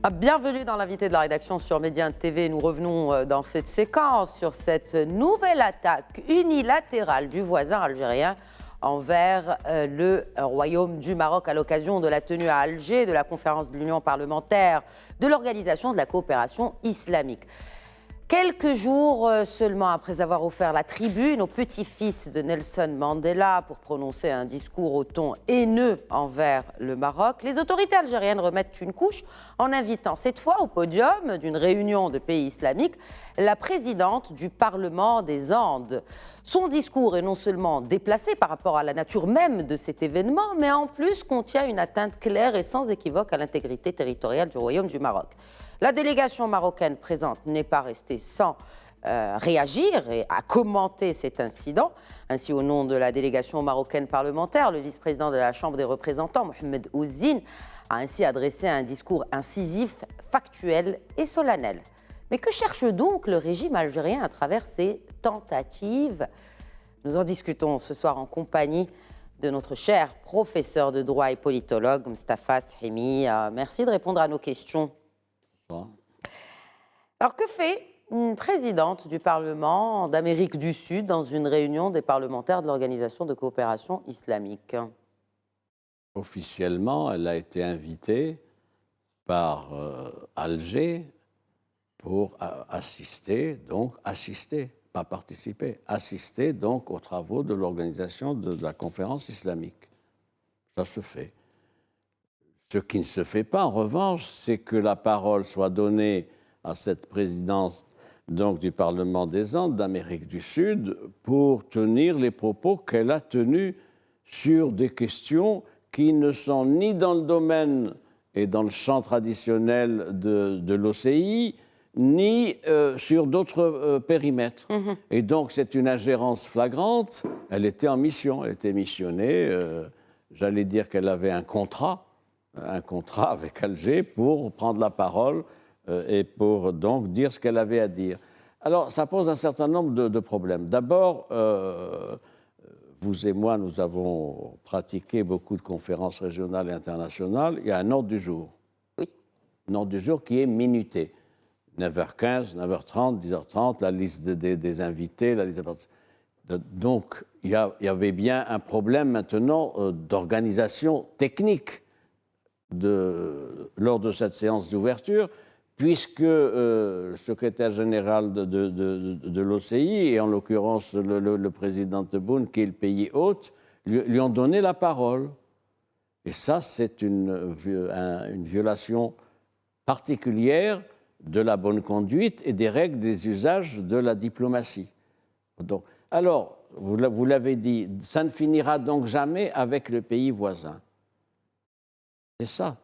Bienvenue dans l'invité de la rédaction sur Média TV. Nous revenons dans cette séquence sur cette nouvelle attaque unilatérale du voisin algérien envers le Royaume du Maroc à l'occasion de la tenue à Alger de la conférence de l'Union parlementaire de l'Organisation de la coopération islamique. Quelques jours seulement après avoir offert la tribune au petit-fils de Nelson Mandela pour prononcer un discours au ton haineux envers le Maroc, les autorités algériennes remettent une couche en invitant cette fois au podium d'une réunion de pays islamiques la présidente du Parlement des Andes. Son discours est non seulement déplacé par rapport à la nature même de cet événement, mais en plus contient une atteinte claire et sans équivoque à l'intégrité territoriale du Royaume du Maroc. La délégation marocaine présente n'est pas restée sans réagir et à commenter cet incident. Ainsi, au nom de la délégation marocaine parlementaire, le vice-président de la Chambre des représentants, Mohamed Ouzine, a ainsi adressé un discours incisif, factuel et solennel. Mais que cherche donc le régime algérien à travers ces tentatives? Nous en discutons ce soir en compagnie de notre cher professeur de droit et politologue, Moustapha Sahimi. Merci de répondre à nos questions. Alors, que fait une présidente du Parlement d'Amérique du Sud dans une réunion des parlementaires de l'Organisation de coopération islamique? Officiellement, elle a été invitée par Alger pour assister, pas participer, assister donc aux travaux de l'Organisation de la conférence islamique. Ça se fait. Ce qui ne se fait pas, en revanche, c'est que la parole soit donnée à cette présidence donc, du Parlement des Andes d'Amérique du Sud pour tenir les propos qu'elle a tenus sur des questions qui ne sont ni dans le domaine et dans le champ traditionnel de l'OCI, ni sur d'autres périmètres. Et donc, c'est une ingérence flagrante. Elle était en mission, elle était missionnée. J'allais dire qu'elle avait un contrat avec Alger pour prendre la parole et pour donc dire ce qu'elle avait à dire. Alors, ça pose un certain nombre de problèmes. D'abord, vous et moi, nous avons pratiqué beaucoup de conférences régionales et internationales. Il y a un ordre du jour. Oui. Un ordre du jour qui est minuté. 9h15, 9h30, 10h30, la liste des invités, la liste des... Donc, il y avait bien un problème maintenant d'organisation technique lors de cette séance d'ouverture, puisque le secrétaire général de l'OCI, et en l'occurrence le président Tebboune, qui est le pays hôte, lui ont donné la parole. Et ça, c'est une violation particulière de la bonne conduite et des règles des usages de la diplomatie. Donc, alors, vous l'avez dit, ça ne finira donc jamais avec le pays voisin. C'est ça.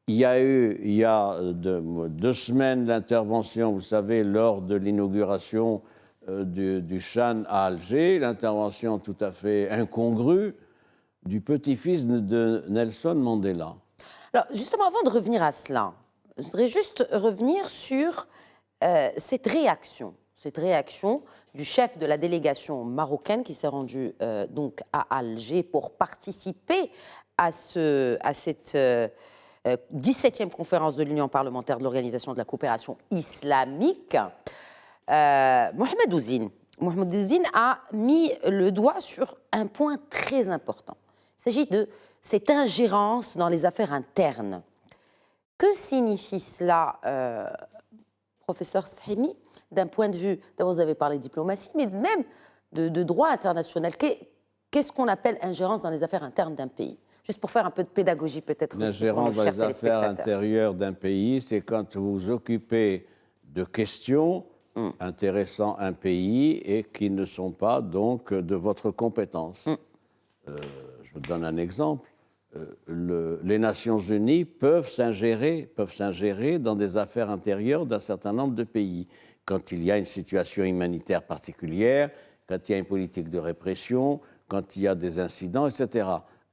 Il y a eu, il y a 2 semaines d'intervention, vous savez, lors de l'inauguration du Chan à Alger, l'intervention tout à fait incongrue du petit-fils de Nelson Mandela. Alors, justement, avant de revenir à cela, je voudrais juste revenir sur cette réaction du chef de la délégation marocaine qui s'est rendu donc à Alger pour participer à cette 17e conférence de l'Union parlementaire de l'Organisation de la coopération islamique. Mohamed Ouzine a mis le doigt sur un point très important. Il s'agit de cette ingérence dans les affaires internes. Que signifie cela, professeur Sahimi, d'un point de vue, d'abord vous avez parlé de diplomatie, mais même de droit international? Qu'est-ce qu'on appelle ingérence dans les affaires internes d'un pays? Juste pour faire un peu de pédagogie peut-être aussi. L'ingérence dans les affaires intérieures d'un pays, c'est quand vous vous occupez de questions intéressant un pays et qui ne sont pas donc de votre compétence. Je vous donne un exemple. Les Nations Unies peuvent s'ingérer dans des affaires intérieures d'un certain nombre de pays. Quand il y a une situation humanitaire particulière, quand il y a une politique de répression, quand il y a des incidents, etc.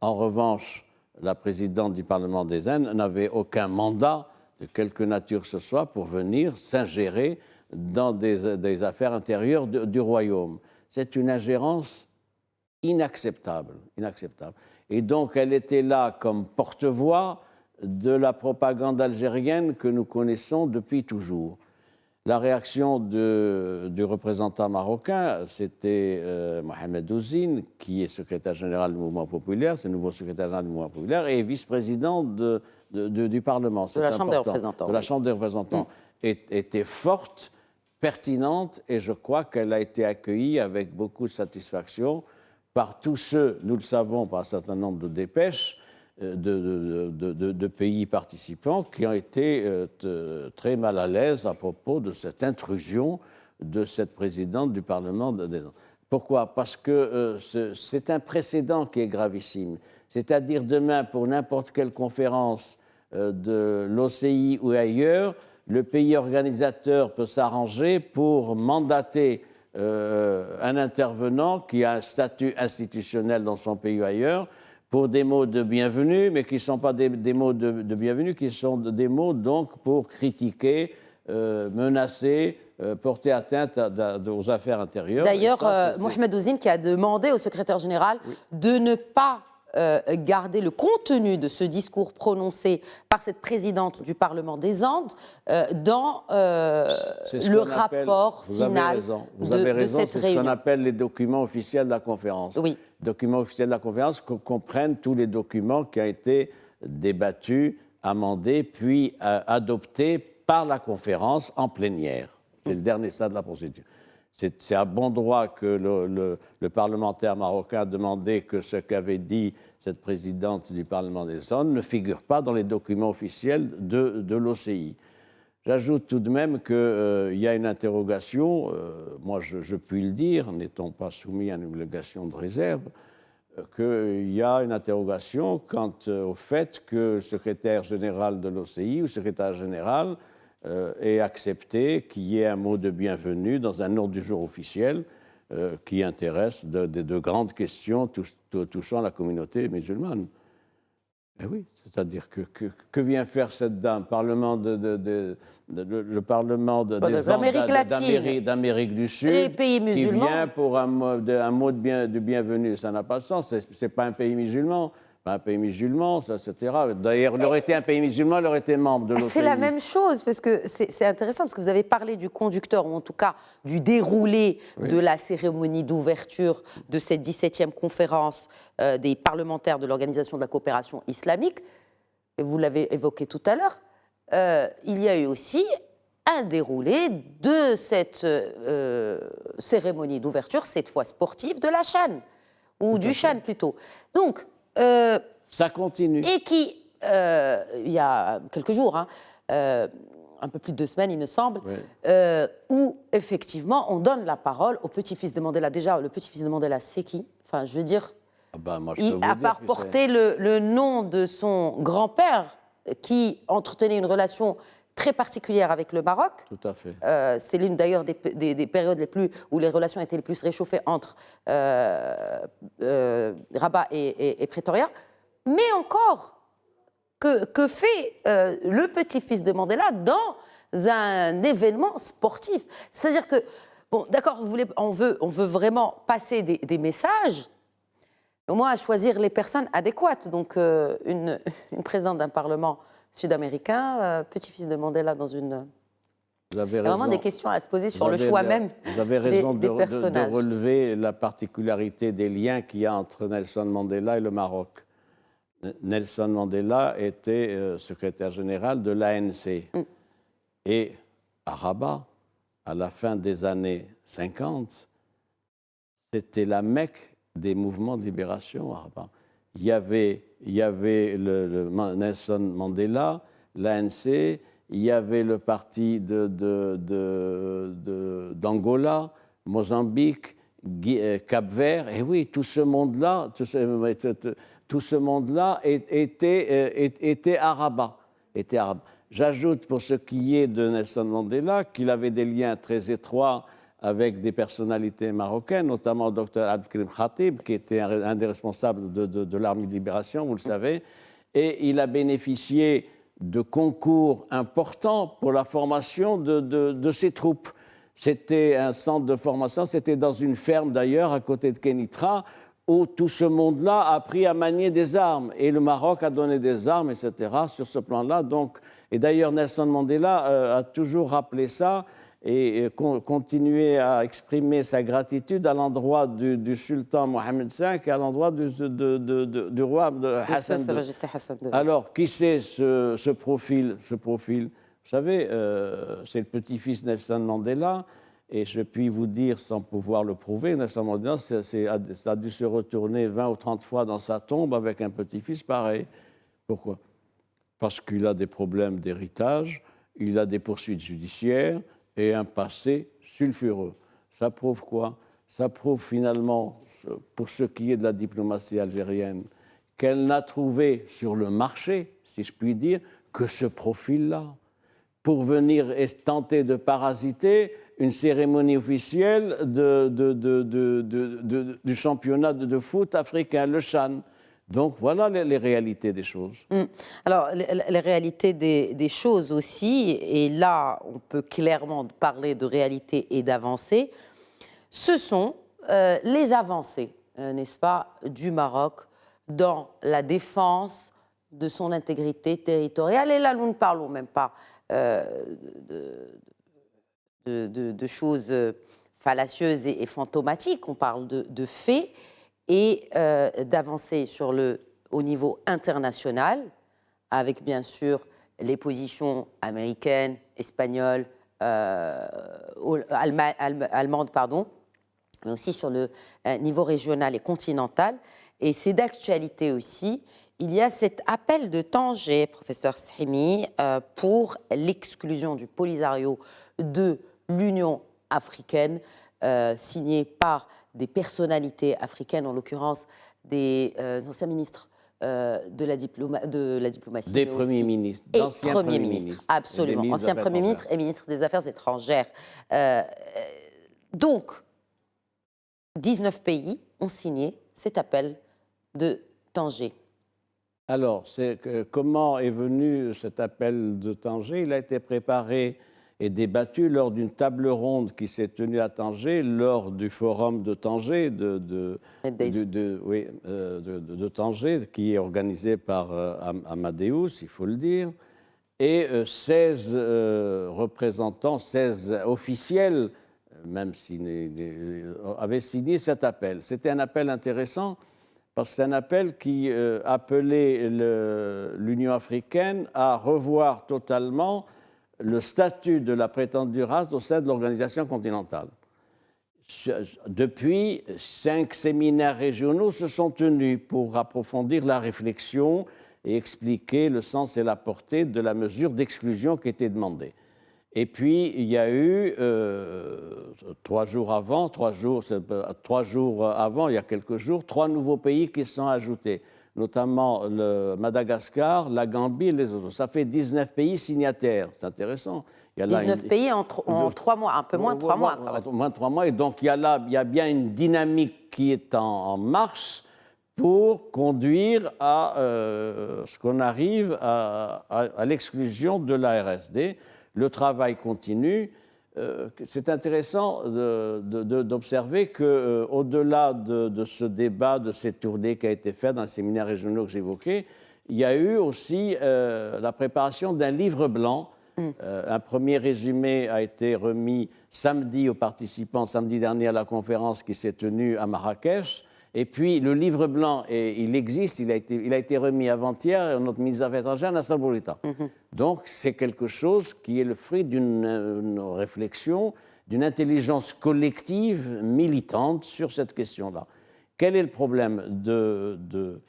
En revanche, la présidente du Parlement des Indes n'avait aucun mandat de quelque nature que ce soit pour venir s'ingérer dans des affaires intérieures du royaume. C'est une ingérence inacceptable. Et donc, elle était là comme porte-voix de la propagande algérienne que nous connaissons depuis toujours. La réaction du représentant marocain, c'était Mohamed Ouzine, qui est secrétaire général du mouvement populaire, c'est le nouveau secrétaire général du mouvement populaire, et vice-président du Parlement. De la Chambre des représentants. De la Chambre des représentants. Était forte, pertinente, et je crois qu'elle a été accueillie avec beaucoup de satisfaction par tous ceux, nous le savons par un certain nombre de dépêches, de pays participants qui ont été très mal à l'aise à propos de cette intrusion de cette présidente du Parlement. Pourquoi? Parce que c'est un précédent qui est gravissime. C'est-à-dire demain, pour n'importe quelle conférence de l'OCI ou ailleurs, le pays organisateur peut s'arranger pour mandater un intervenant qui a un statut institutionnel dans son pays ou ailleurs, pour des mots de bienvenue, mais qui ne sont pas des mots de bienvenue, qui sont des mots donc pour critiquer, menacer, porter atteinte aux affaires intérieures. D'ailleurs, Mohamed Ouzine qui a demandé au secrétaire général de ne pas garder le contenu de ce discours prononcé par cette présidente du Parlement des Andes dans le rapport final Vous avez raison, cette c'est réunion. Ce qu'on appelle les documents officiels de la conférence. Oui. Documents officiels de la conférence comprennent tous les documents qui ont été débattus, amendés, puis adoptés par la conférence en plénière. C'est le dernier stade de la procédure. C'est à bon droit que le parlementaire marocain a demandé que ce qu'avait dit cette présidente du Parlement des Andes ne figure pas dans les documents officiels de l'OCI. J'ajoute tout de même qu'il y a une interrogation, moi je puis le dire, n'étant pas soumis à une obligation de réserve, qu'il y a une interrogation quant au fait que le secrétaire général de l'OCI ou le secrétaire général ait accepté qu'il y ait un mot de bienvenue dans un ordre du jour officiel qui intéresse de grandes questions touchant la communauté musulmane. Eh oui, c'est-à-dire que vient faire cette dame, le Parlement d'Amérique du Sud, les pays musulmans, qui vient pour un mot de bienvenue, ça n'a pas de sens, c'est pas un pays musulman. Pas un pays musulman, etc. D'ailleurs, il aurait été un pays musulman, il aurait été membre de l'OCI. C'est la même chose, parce que c'est intéressant, parce que vous avez parlé du conducteur, ou en tout cas du déroulé de la cérémonie d'ouverture de cette 17e conférence des parlementaires de l'Organisation de la coopération islamique. Et vous l'avez évoqué tout à l'heure. Il y a eu aussi un déroulé de cette cérémonie d'ouverture, cette fois sportive, de la Chan, ou du Chan plutôt. Donc, ça continue. Et qui, il y a quelques jours, un peu plus de 2 semaines, il me semble, où effectivement on donne la parole au petit-fils de Mandela. Déjà, le petit-fils de Mandela, c'est qui? Enfin, je veux dire, à part porter le nom de son grand-père, qui entretenait une relation très particulière avec le Maroc. Tout à fait. C'est l'une d'ailleurs des périodes où les relations étaient les plus réchauffées entre Rabat et Pretoria. Mais encore, que fait le petit-fils de Mandela dans un événement sportif? C'est-à-dire que, bon, d'accord, on veut vraiment passer des messages, au moins à choisir les personnes adéquates. Donc, une présidente d'un parlement sud-américain, petit-fils de Mandela dans une... Il y a vraiment des questions à se poser sur le choix même des personnages. Vous avez raison de relever la particularité des liens qu'il y a entre Nelson Mandela et le Maroc. Nelson Mandela était secrétaire général de l'ANC. Et à Rabat, à la fin des années 50, c'était la Mecque des mouvements de libération à Rabat. Il y avait le Nelson Mandela, l'ANC, il y avait le parti d'Angola, Mozambique, Cap-Vert. Et oui, tout ce monde-là était à Rabat. J'ajoute pour ce qui est de Nelson Mandela qu'il avait des liens très étroits avec des personnalités marocaines, notamment le docteur Abdelkrim Khatib, qui était un des responsables de l'armée de libération, vous le savez, et il a bénéficié de concours importants pour la formation de ses troupes. C'était un centre de formation, c'était dans une ferme d'ailleurs, à côté de Kenitra, où tout ce monde-là a appris à manier des armes. Et le Maroc a donné des armes, etc., sur ce plan-là. Donc, et d'ailleurs, Nelson Mandela a toujours rappelé ça et continué à exprimer sa gratitude à l'endroit du sultan Mohamed V et à l'endroit du roi Hassan II. Alors, qui c'est ce profil? Vous savez, c'est le petit-fils Nelson Mandela. Et je puis vous dire, sans pouvoir le prouver, Nelson Mandela ça a dû se retourner 20 ou 30 fois dans sa tombe avec un petit-fils pareil. Pourquoi? Parce qu'il a des problèmes d'héritage, il a des poursuites judiciaires et un passé sulfureux. Ça prouve quoi? Ça prouve finalement, pour ce qui est de la diplomatie algérienne, qu'elle n'a trouvé sur le marché, si je puis dire, que ce profil-là, pour venir tenter de parasiter une cérémonie officielle du championnat de foot africain, le CHAN. Donc voilà les réalités des choses. Alors, les réalités des choses aussi, et là, on peut clairement parler de réalité et d'avancée, ce sont les avancées, n'est-ce pas, du Maroc dans la défense de son intégrité territoriale. Et là, nous ne parlons même pas de choses fallacieuses et fantomatiques, on parle de faits et d'avancer au niveau international, avec bien sûr les positions américaines, espagnoles, allemandes, mais aussi sur le niveau régional et continental. Et c'est d'actualité aussi. Il y a cet appel de Tanger, professeur Srimi, pour l'exclusion du Polisario de l'Union africaine, signé par des personnalités africaines, en l'occurrence des anciens ministres de la diplomatie. Des premiers ministres. D'anciens premiers ministres, absolument. Anciens premiers ministres et ministres des Affaires étrangères. Donc, 19 pays ont signé cet appel de Tanger. Alors, comment est venu cet appel de Tanger? Il a été préparé et débattu lors d'une table ronde qui s'est tenue à Tanger, lors du forum de Tanger, de Tanger, qui est organisé par Amadeus, il faut le dire, et 16 représentants, 16 officiels, même avaient signé cet appel. C'était un appel intéressant, parce que c'est un appel qui appelait l'Union africaine à revoir totalement le statut de la prétendue race au sein de l'organisation continentale. Depuis, 5 séminaires régionaux se sont tenus pour approfondir la réflexion et expliquer le sens et la portée de la mesure d'exclusion qui était demandée. Et puis, il y a eu 3 jours avant, il y a quelques jours, 3 nouveaux pays qui se sont ajoutés, notamment le Madagascar, la Gambie et les autres. Ça fait 19 pays signataires. C'est intéressant. Il y a 19 pays en 3 mois, un peu moins de 3 mois. Moins de 3 mois. Et donc, il y a bien une dynamique qui est en marche pour conduire à ce qu'on arrive à l'exclusion de la RSD. Le travail continue. C'est intéressant d'observer qu'au-delà de ce débat, de cette tournée qui a été faite dans les séminaires régionaux que j'évoquais, il y a eu aussi la préparation d'un livre blanc. Un premier résumé a été remis samedi aux participants, samedi dernier à la conférence qui s'est tenue à Marrakech. Et puis le livre blanc, il existe, il a été remis avant-hier à notre ministre des Affaires étrangères, Nassar Bourita. Donc c'est quelque chose qui est le fruit d'une réflexion, d'une intelligence collective militante sur cette question-là. Quel est le problème de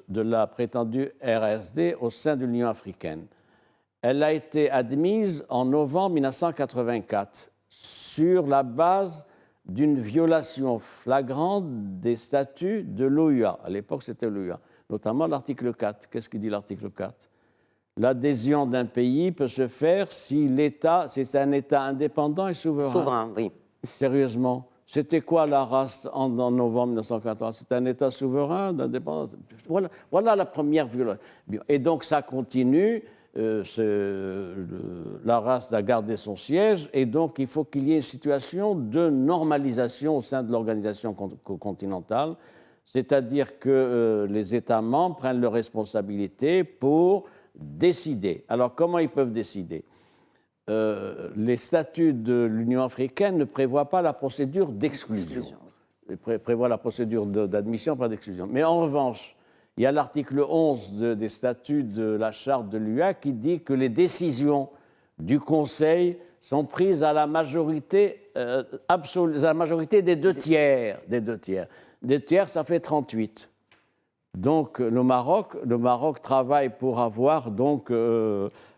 la prétendue RSD au sein de l'Union africaine? Elle a été admise en novembre 1984 sur la base d'une violation flagrante des statuts de l'OUA. À l'époque, c'était l'OUA, notamment l'article 4. Qu'est-ce que dit l'article 4? L'adhésion d'un pays peut se faire si c'est un État indépendant et souverain. Souverain, oui. Sérieusement, c'était quoi la race en novembre 1914? C'est un État souverain, indépendant. Voilà la première violation. Et donc, ça continue. la race a gardé son siège et donc il faut qu'il y ait une situation de normalisation au sein de l'organisation continentale, c'est-à-dire que les États membres prennent leurs responsabilités pour décider. Alors comment ils peuvent décider? Les statuts de l'Union africaine ne prévoient pas la procédure d'exclusion. Ils prévoient la procédure d'admission, pas d'exclusion. Mais en revanche, il y a l'article 11 des statuts de la charte de l'UA qui dit que les décisions du Conseil sont prises à la majorité absolue, à la majorité des deux tiers. Des tiers, ça fait 38. Donc le Maroc travaille pour avoir donc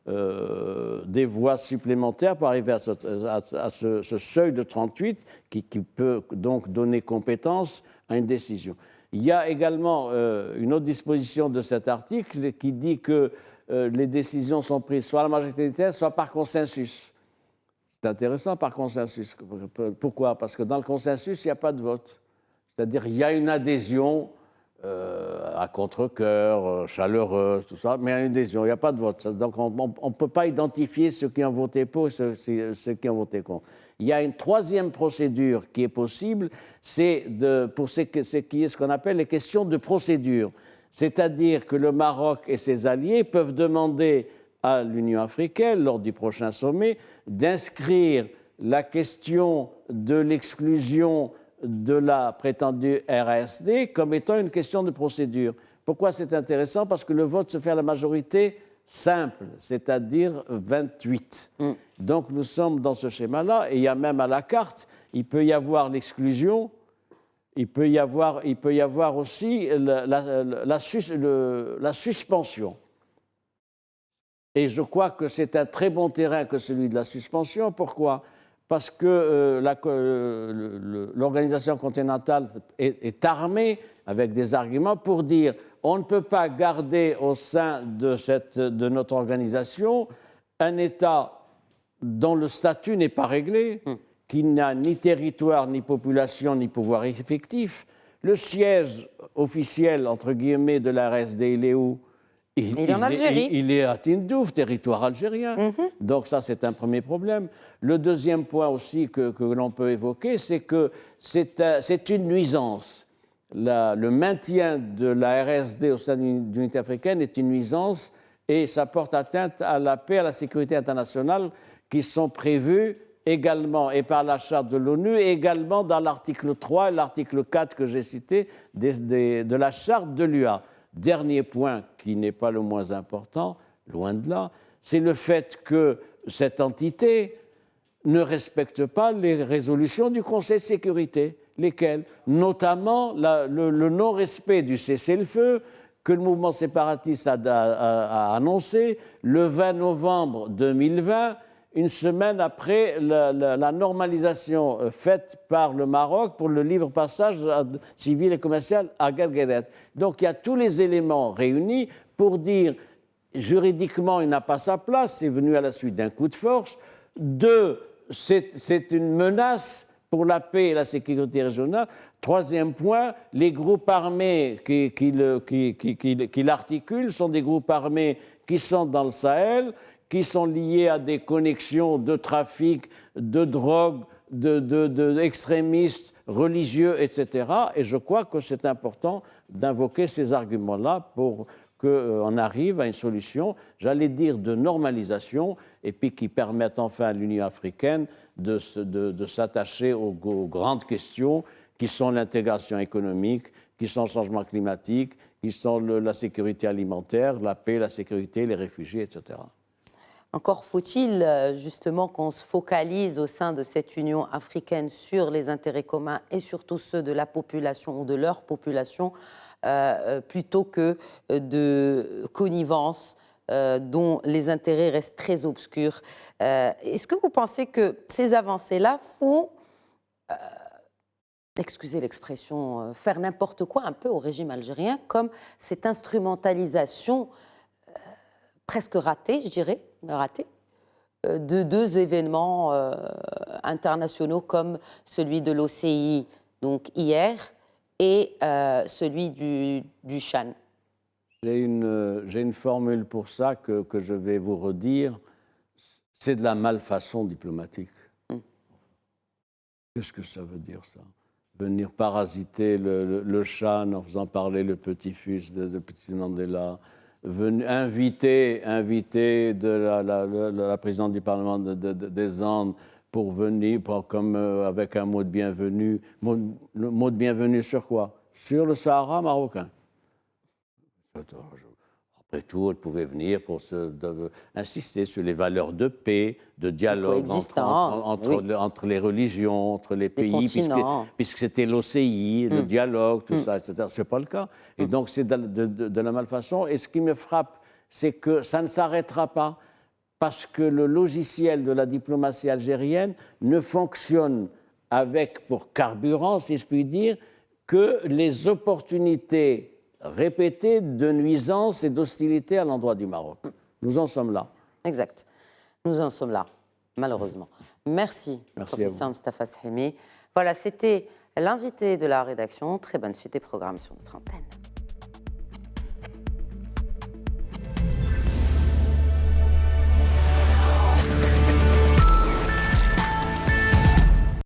des voix supplémentaires pour arriver à ce seuil de 38 qui peut donc donner compétence à une décision. Il y a également une autre disposition de cet article qui dit que les décisions sont prises soit à la majorité des tiers, soit par consensus. C'est intéressant par consensus. Pourquoi? Parce que dans le consensus, il n'y a pas de vote. C'est-à-dire il y a une adhésion à contre-cœur, chaleureuse, tout ça, mais une adhésion, il n'y a pas de vote. Donc on ne peut pas identifier ceux qui ont voté pour et ceux qui ont voté contre. Il y a une troisième procédure qui est possible, c'est pour ce qui est ce qu'on appelle les questions de procédure. C'est-à-dire que le Maroc et ses alliés peuvent demander à l'Union africaine, lors du prochain sommet, d'inscrire la question de l'exclusion de la prétendue RSD comme étant une question de procédure. Pourquoi c'est intéressant? Parce que le vote se fait à la majorité simple, c'est-à-dire 28. Donc nous sommes dans ce schéma-là, et il y a même à la carte, il peut y avoir l'exclusion, il peut y avoir aussi la suspension. Et je crois que c'est un très bon terrain que celui de la suspension. Pourquoi? Parce que l'organisation continentale est armée avec des arguments pour dire on ne peut pas garder au sein de notre organisation un État dont le statut n'est pas réglé, qui n'a ni territoire, ni population, ni pouvoir effectif. Le siège officiel, entre guillemets, de la RSD, il est où? Il est en Algérie. Il est à Tindouf, territoire algérien. Donc ça, c'est un premier problème. Le deuxième point aussi que l'on peut évoquer, c'est que c'est une nuisance. Le maintien de la RSD au sein de l'unité africaine est une nuisance et ça porte atteinte à la paix et à la sécurité internationale qui sont prévues également et par la charte de l'ONU et également dans l'article 3 et l'article 4 que j'ai cité de la charte de l'UA. Dernier point qui n'est pas le moins important, loin de là, c'est le fait que cette entité ne respecte pas les résolutions du Conseil de sécurité. Lesquelles? Notamment le non-respect du cessez-le-feu que le mouvement séparatiste a annoncé le 20 novembre 2020, une semaine après la normalisation faite par le Maroc pour le libre passage civil et commercial à Guergueret. Donc il y a tous les éléments réunis pour dire juridiquement il n'a pas sa place, c'est venu à la suite d'un coup de force. Deux, c'est une menace pour la paix et la sécurité régionale. Troisième point, les groupes armés qui l'articulent sont des groupes armés qui sont dans le Sahel, qui sont liés à des connexions de trafic, de drogue, d'extrémistes religieux, etc. Et je crois que c'est important d'invoquer ces arguments-là pour qu'on arrive à une solution, j'allais dire de normalisation, et puis qui permette enfin à l'Union africaine de s'attacher aux grandes questions qui sont l'intégration économique, qui sont le changement climatique, qui sont la sécurité alimentaire, la paix, la sécurité, les réfugiés, etc. Encore faut-il justement qu'on se focalise au sein de cette Union africaine sur les intérêts communs et surtout ceux de la population ou de leur population plutôt que de connivence dont les intérêts restent très obscurs. Est-ce que vous pensez que ces avancées-là font, excusez l'expression, faire n'importe quoi un peu au régime algérien, comme cette instrumentalisation presque ratée, je dirais, de deux événements internationaux comme celui de l'OCI donc hier et celui du Chan? J'ai une formule pour ça que je vais vous redire. C'est de la malfaçon diplomatique. Qu'est-ce que ça veut dire, ça? Venir parasiter le Shah en faisant parler le petit-fils de petit Mandela, inviter la présidente du Parlement des Andes pour venir, avec un mot de bienvenue. Le mot de bienvenue sur quoi? Sur le Sahara marocain. Après tout, elle pouvait venir pour insister sur les valeurs de paix, de dialogue entre les religions, entre les pays, puisque c'était l'OCI, le dialogue, tout ça, etc. Ce n'est pas le cas. Et donc, c'est de la malfaçon. Et ce qui me frappe, c'est que ça ne s'arrêtera pas, parce que le logiciel de la diplomatie algérienne ne fonctionne avec pour carburant, si je puis dire, que les opportunités répétée de nuisances et d'hostilité à l'endroit du Maroc. Nous en sommes là. Exact. Nous en sommes là, malheureusement. Merci professeur Mustapha Sahimi. Voilà, c'était l'invité de la rédaction. Très bonne suite des programmes sur notre antenne.